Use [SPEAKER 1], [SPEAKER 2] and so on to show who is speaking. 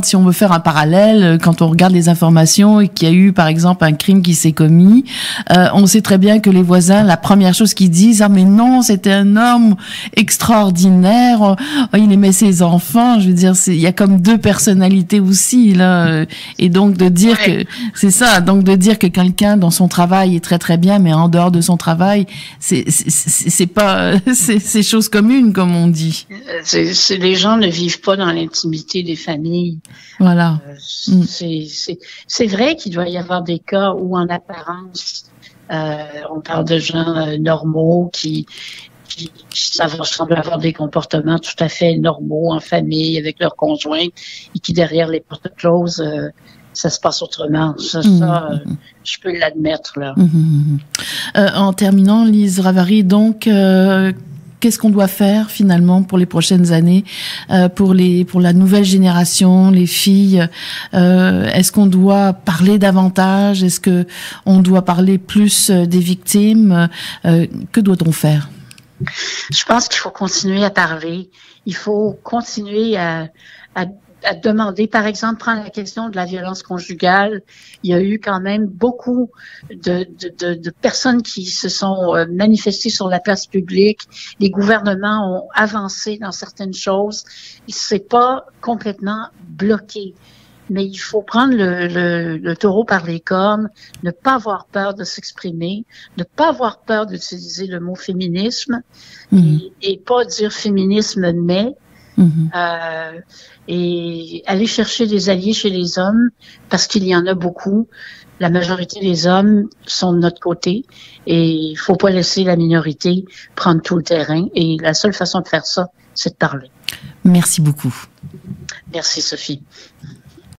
[SPEAKER 1] si on veut faire un parallèle, quand on regarde les informations et qu'il y a eu, par exemple, un crime qui s'est commis, on sait très bien que les voisins, la première chose qu'ils disent, ah mais non, c'était un homme extraordinaire, il aimait ses enfants. Je veux dire, il y a comme deux personnalités aussi là, et donc de dire que c'est ça, donc de dire que quelqu'un dans son travail est très très bien, mais en dehors de son travail, c'est pas, c'est chose commune comme on dit.
[SPEAKER 2] Les gens ne vivent pas dans l'intimité des familles.
[SPEAKER 1] Voilà.
[SPEAKER 2] C'est vrai qu'il doit y avoir des cas où, en apparence, on parle de gens normaux qui semblent avoir des comportements tout à fait normaux en famille avec leurs conjoints et qui, derrière les portes closes, ça se passe autrement. Je peux l'admettre, là.
[SPEAKER 1] En terminant, Lise Ravary, donc, qu'est-ce qu'on doit faire finalement pour les prochaines années, pour la nouvelle génération, les filles? Est-ce qu'on doit parler davantage? Est-ce que on doit parler plus des victimes? Que doit-on faire?
[SPEAKER 2] Je pense qu'il faut continuer à parler. Il faut continuer à demander, par exemple, prendre la question de la violence conjugale. Il y a eu quand même beaucoup de personnes qui se sont manifestées sur la place publique. Les gouvernements ont avancé dans certaines choses. C'est pas complètement bloqué. Mais il faut prendre le taureau par les cornes, ne pas avoir peur de s'exprimer, ne pas avoir peur d'utiliser le mot féminisme et pas dire féminisme mais. Et aller chercher des alliés chez les hommes, parce qu'il y en a beaucoup. La majorité des hommes sont de notre côté et il faut pas laisser la minorité prendre tout le terrain. Et la seule façon de faire ça, c'est de parler.
[SPEAKER 1] Merci beaucoup.
[SPEAKER 2] Merci, Sophie.